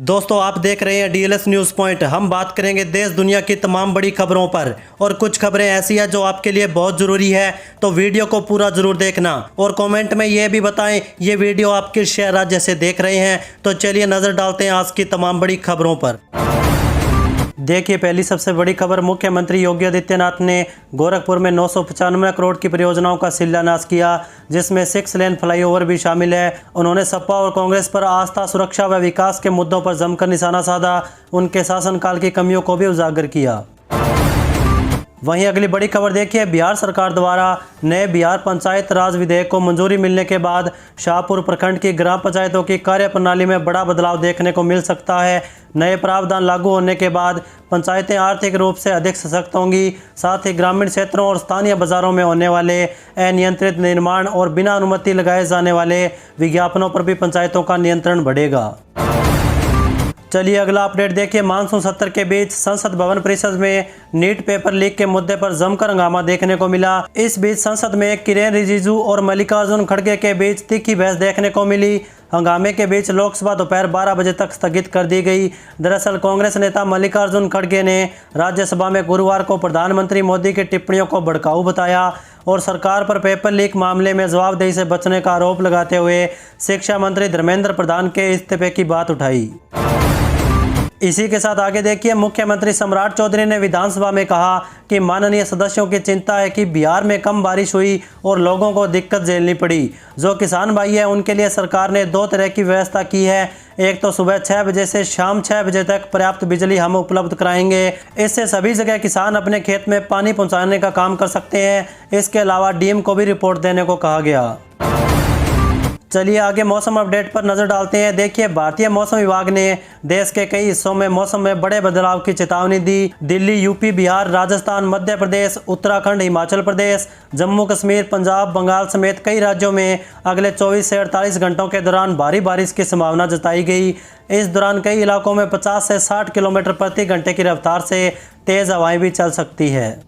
दोस्तों आप देख रहे हैं डीएलएस न्यूज़ पॉइंट। हम बात करेंगे देश दुनिया की तमाम बड़ी खबरों पर और कुछ खबरें ऐसी हैं जो आपके लिए बहुत ज़रूरी है, तो वीडियो को पूरा ज़रूर देखना और कमेंट में ये भी बताएं ये वीडियो आप किस शहर राज्य से देख रहे हैं। तो चलिए नज़र डालते हैं आज की तमाम बड़ी खबरों पर। देखिए पहली सबसे बड़ी खबर, मुख्यमंत्री योगी आदित्यनाथ ने गोरखपुर में 995 करोड़ की परियोजनाओं का शिलान्यास किया, जिसमें 6 लेन फ्लाईओवर भी शामिल है। उन्होंने सपा और कांग्रेस पर आस्था, सुरक्षा व विकास के मुद्दों पर जमकर निशाना साधा, उनके शासनकाल की कमियों को भी उजागर किया। वहीं अगली बड़ी खबर देखिए, बिहार सरकार द्वारा नए बिहार पंचायत राज विधेयक को मंजूरी मिलने के बाद शाहपुर प्रखंड की ग्राम पंचायतों की कार्यप्रणाली में बड़ा बदलाव देखने को मिल सकता है। नए प्रावधान लागू होने के बाद पंचायतें आर्थिक रूप से अधिक सशक्त होंगी, साथ ही ग्रामीण क्षेत्रों और स्थानीय बाजारों में होने वाले अनियंत्रित निर्माण और बिना अनुमति लगाए जाने वाले विज्ञापनों पर भी पंचायतों का नियंत्रण बढ़ेगा। चलिए अगला अपडेट देखिए, मानसून सत्र के बीच संसद भवन परिसर में नीट पेपर लीक के मुद्दे पर जमकर हंगामा देखने को मिला। इस बीच संसद में किरेन रिजिजू और मल्लिकार्जुन खड़गे के बीच तीखी बहस देखने को मिली। हंगामे के बीच लोकसभा दोपहर 12 बजे तक स्थगित कर दी गई। दरअसल कांग्रेस नेता मल्लिकार्जुन खड़गे ने राज्यसभा में गुरुवार को प्रधानमंत्री मोदी की टिप्पणियों को भड़काऊ बताया और सरकार पर पेपर लीक मामले में जवाबदेही से बचने का आरोप लगाते हुए शिक्षा मंत्री धर्मेंद्र प्रधान के इस्तीफे की बात उठाई। इसी के साथ आगे देखिए, मुख्यमंत्री सम्राट चौधरी ने विधानसभा में कहा कि माननीय सदस्यों की चिंता है कि बिहार में कम बारिश हुई और लोगों को दिक्कत झेलनी पड़ी। जो किसान भाई है उनके लिए सरकार ने 2 तरह की व्यवस्था की है। एक तो सुबह 6 बजे से शाम 6 बजे तक पर्याप्त बिजली हम उपलब्ध कराएंगे। इससे सभी जगह किसान अपने खेत में पानी पहुंचाने का काम कर सकते हैं। इसके अलावा डीएम को भी रिपोर्ट देने को कहा गया। चलिए आगे मौसम अपडेट पर नजर डालते हैं। देखिए भारतीय मौसम विभाग ने देश के कई हिस्सों में मौसम में बड़े बदलाव की चेतावनी दी। दिल्ली, यूपी, बिहार, राजस्थान, मध्य प्रदेश, उत्तराखंड, हिमाचल प्रदेश, जम्मू कश्मीर, पंजाब, बंगाल समेत कई राज्यों में अगले 24 से 48 घंटों के दौरान भारी बारिश की संभावना जताई गई। इस दौरान कई इलाकों में 50 से 60 किलोमीटर प्रति घंटे की रफ्तार से तेज हवाएं भी चल सकती है।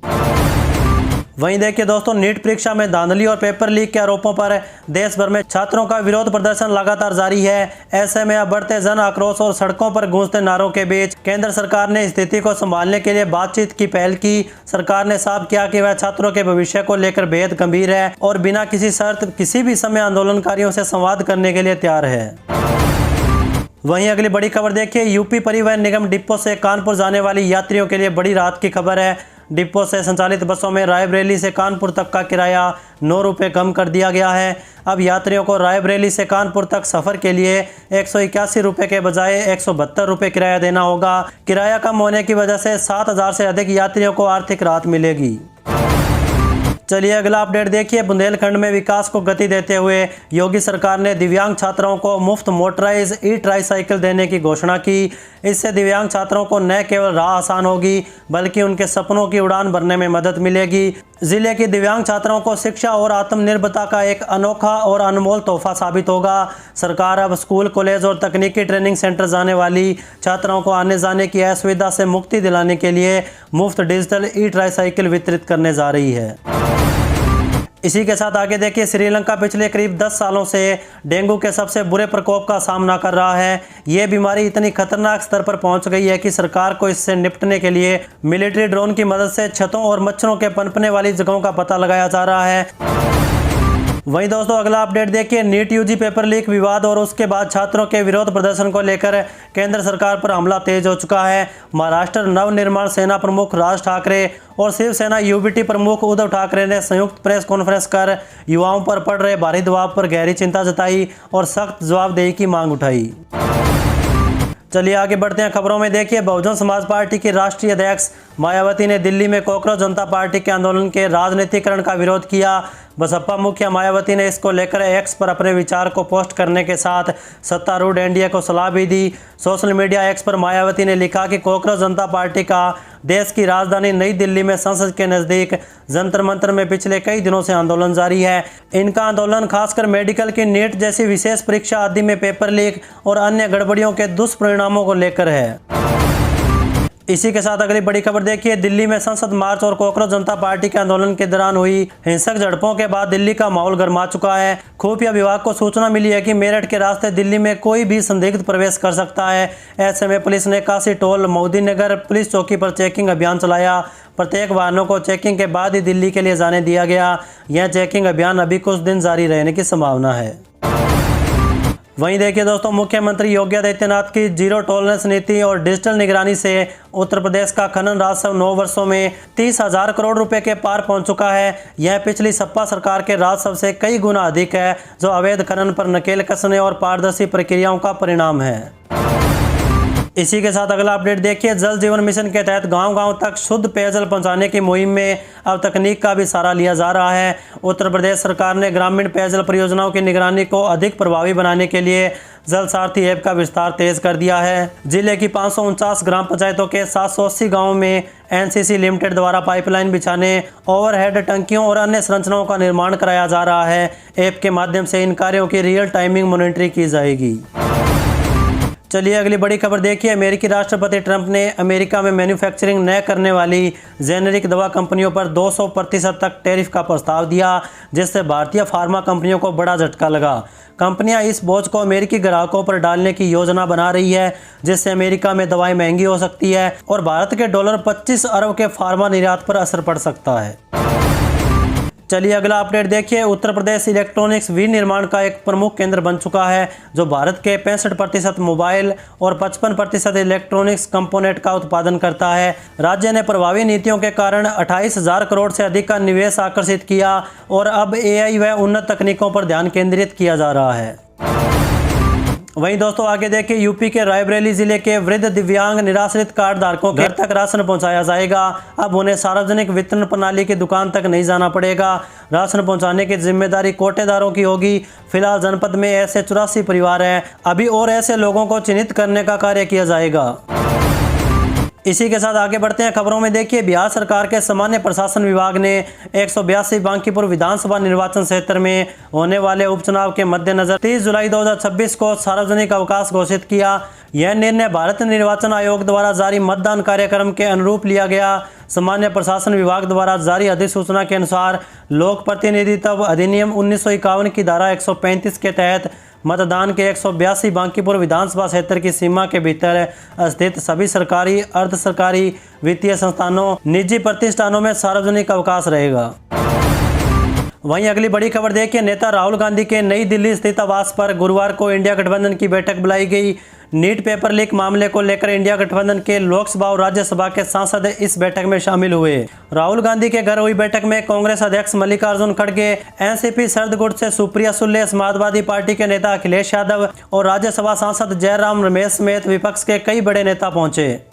वहीं देखिए दोस्तों, नीट परीक्षा में धांधली और पेपर लीक के आरोपों पर देश भर में छात्रों का विरोध प्रदर्शन लगातार जारी है। ऐसे में अब बढ़ते जन आक्रोश और सड़कों पर गूंजते नारों के बीच केंद्र सरकार ने स्थिति को संभालने के लिए बातचीत की पहल की। सरकार ने साफ किया कि वह छात्रों के भविष्य को लेकर बेहद गंभीर है और बिना किसी शर्त किसी भी समय आंदोलनकारियों से संवाद करने के लिए तैयार है। वहीं अगली बड़ी खबर देखिए, यूपी परिवहन निगम डिपो से कानपुर जाने वाली यात्रियों के लिए बड़ी राहत की खबर है। डिपो से संचालित बसों में रायबरेली से कानपुर तक का किराया 9 रुपये कम कर दिया गया है। अब यात्रियों को रायबरेली से कानपुर तक सफ़र के लिए 181 रुपये के बजाय 172 रुपये किराया देना होगा। किराया कम होने की वजह से 7000 से अधिक यात्रियों को आर्थिक राहत मिलेगी। चलिए अगला अपडेट देखिए, बुंदेलखंड में विकास को गति देते हुए योगी सरकार ने दिव्यांग छात्रों को मुफ्त मोटराइज ट्राईसाइकिल देने की घोषणा की। इससे दिव्यांग छात्रों को न केवल राह आसान होगी बल्कि उनके सपनों की उड़ान भरने में मदद मिलेगी। जिले के दिव्यांग छात्रों को शिक्षा और आत्मनिर्भरता का एक अनोखा और अनमोल तोहफा साबित होगा। सरकार अब स्कूल, कॉलेज और तकनीकी ट्रेनिंग सेंटर जाने वाली छात्रों को आने जाने की असुविधा से मुक्ति दिलाने के लिए मुफ्त डिजिटल ट्राईसाइकिल वितरित करने जा रही है। इसी के साथ आगे देखिए, श्रीलंका पिछले करीब 10 सालों से डेंगू के सबसे बुरे प्रकोप का सामना कर रहा है। ये बीमारी इतनी खतरनाक स्तर पर पहुंच गई है कि सरकार को इससे निपटने के लिए मिलिट्री ड्रोन की मदद से छतों और मच्छरों के पनपने वाली जगहों का पता लगाया जा रहा है। वहीं दोस्तों अगला अपडेट देखिए, नीट यूजी पेपर लीक विवाद और उसके बाद छात्रों के विरोध प्रदर्शन को लेकर केंद्र सरकार पर हमला तेज हो चुका है। महाराष्ट्र नवनिर्माण सेना प्रमुख राज ठाकरे और शिवसेना यूबीटी प्रमुख उद्धव ठाकरे ने संयुक्त प्रेस कॉन्फ्रेंस कर युवाओं पर पड़ रहे भारी दबाव पर गहरी चिंता जताई और सख्त जवाबदेही की मांग उठाई। चलिए आगे बढ़ते हैं खबरों में। देखिए, बहुजन समाज पार्टी की राष्ट्रीय अध्यक्ष मायावती ने दिल्ली में कॉकरोच जनता पार्टी के आंदोलन के राजनीतिकरण का विरोध किया। बसपा मुखिया मायावती ने इसको लेकर एक्स पर अपने विचार को पोस्ट करने के साथ सत्तारूढ़ एनडीए को सलाह भी दी। सोशल मीडिया एक्स पर मायावती ने लिखा कि कॉकरोच जनता पार्टी का देश की राजधानी नई दिल्ली में संसद के नज़दीक जंतर मंतर में पिछले कई दिनों से आंदोलन जारी है। इनका आंदोलन खासकर मेडिकल की नीट जैसी विशेष परीक्षा आदि में पेपर लीक और अन्य गड़बड़ियों के दुष्परिणामों को लेकर है। इसी के साथ अगली बड़ी खबर देखिए, दिल्ली में संसद मार्च और कॉकरोच जनता पार्टी के आंदोलन के दौरान हुई हिंसक झड़पों के बाद दिल्ली का माहौल गर्मा चुका है। खुफिया विभाग को सूचना मिली है कि मेरठ के रास्ते दिल्ली में कोई भी संदिग्ध प्रवेश कर सकता है। ऐसे में पुलिस ने काशी टोल मोदी नगर पुलिस चौकी पर चेकिंग अभियान चलाया। प्रत्येक वाहनों को चेकिंग के बाद ही दिल्ली के लिए जाने दिया गया। यह चेकिंग अभियान अभी कुछ दिन जारी रहने की संभावना है। वहीं देखिए दोस्तों, मुख्यमंत्री योगी आदित्यनाथ की जीरो टॉलरेंस नीति और डिजिटल निगरानी से उत्तर प्रदेश का खनन राजस्व 9 वर्षों में 30,000 करोड़ रुपए के पार पहुंच चुका है। यह पिछली सपा सरकार के राजस्व से कई गुना अधिक है, जो अवैध खनन पर नकेल कसने और पारदर्शी प्रक्रियाओं का परिणाम है। इसी के साथ अगला अपडेट देखिए, जल जीवन मिशन के तहत गांव-गांव तक शुद्ध पेयजल पहुंचाने की मुहिम में अब तकनीक का भी सहारा लिया जा रहा है। उत्तर प्रदेश सरकार ने ग्रामीण पेयजल परियोजनाओं की निगरानी को अधिक प्रभावी बनाने के लिए जल सारथी ऐप का विस्तार तेज कर दिया है। जिले की 549 ग्राम पंचायतों के 780 गाँवों में एनसीसी लिमिटेड द्वारा पाइपलाइन बिछाने, ओवरहेड टंकियों और अन्य संरचनाओं का निर्माण कराया जा रहा है। ऐप के माध्यम से इन कार्यों की रियल टाइमिंग मॉनिटरिंग की जाएगी। चलिए अगली बड़ी खबर देखिए, अमेरिकी राष्ट्रपति ट्रंप ने अमेरिका में मैन्युफैक्चरिंग न करने वाली जेनेरिक दवा कंपनियों पर 200% तक टैरिफ का प्रस्ताव दिया, जिससे भारतीय फार्मा कंपनियों को बड़ा झटका लगा। कंपनियां इस बोझ को अमेरिकी ग्राहकों पर डालने की योजना बना रही है, जिससे अमेरिका में दवाएं महंगी हो सकती है और भारत के $25 अरब के फार्मा निर्यात पर असर पड़ सकता है। चलिए अगला अपडेट देखिए, उत्तर प्रदेश इलेक्ट्रॉनिक्स विनिर्माण का एक प्रमुख केंद्र बन चुका है, जो भारत के 65% मोबाइल और 55% इलेक्ट्रॉनिक्स कंपोनेंट का उत्पादन करता है। राज्य ने प्रभावी नीतियों के कारण 28,000 करोड़ से अधिक का निवेश आकर्षित किया और अब एआई व उन्नत तकनीकों पर ध्यान केंद्रित किया जा रहा है। वहीं दोस्तों आगे देखिए, यूपी के रायबरेली जिले के वृद्ध दिव्यांग निराश्रित कार्ड धारकों के घर तक राशन पहुंचाया जाएगा। अब उन्हें सार्वजनिक वितरण प्रणाली की दुकान तक नहीं जाना पड़ेगा। राशन पहुंचाने की जिम्मेदारी कोटेदारों की होगी। फिलहाल जनपद में ऐसे 84 परिवार हैं। अभी और ऐसे लोगों को चिन्हित करने का कार्य किया जाएगा। इसी के साथ आगे बढ़ते हैं खबरों में देखिए, बिहार सरकार के सामान्य प्रशासन विभाग ने 182 बांकीपुर विधानसभा निर्वाचन क्षेत्र में होने वाले उपचुनाव के मद्देनजर 30 जुलाई 2026 को सार्वजनिक अवकाश घोषित किया। यह निर्णय भारत निर्वाचन आयोग द्वारा जारी मतदान कार्यक्रम के अनुरूप लिया गया। सामान्य प्रशासन विभाग द्वारा जारी अधिसूचना के अनुसार लोक प्रतिनिधित्व अधिनियम 1951 की धारा 135 के तहत मतदान के 182 बांकीपुर विधानसभा क्षेत्र की सीमा के भीतर स्थित सभी सरकारी, अर्ध सरकारी, वित्तीय संस्थानों, निजी प्रतिष्ठानों में सार्वजनिक अवकाश रहेगा। वहीं अगली बड़ी खबर देखिए, नेता राहुल गांधी के नई दिल्ली स्थित आवास पर गुरुवार को इंडिया गठबंधन की बैठक बुलाई गई। नीट पेपर लीक मामले को लेकर इंडिया गठबंधन के लोकसभा और राज्यसभा के सांसद इस बैठक में शामिल हुए। राहुल गांधी के घर हुई बैठक में कांग्रेस अध्यक्ष मल्लिकार्जुन खड़गे, एनसीपी शरद गुट से सुप्रिया सुले, समाजवादी पार्टी के नेता अखिलेश यादव और राज्यसभा सांसद जयराम रमेश समेत विपक्ष के कई बड़े नेता पहुंचे।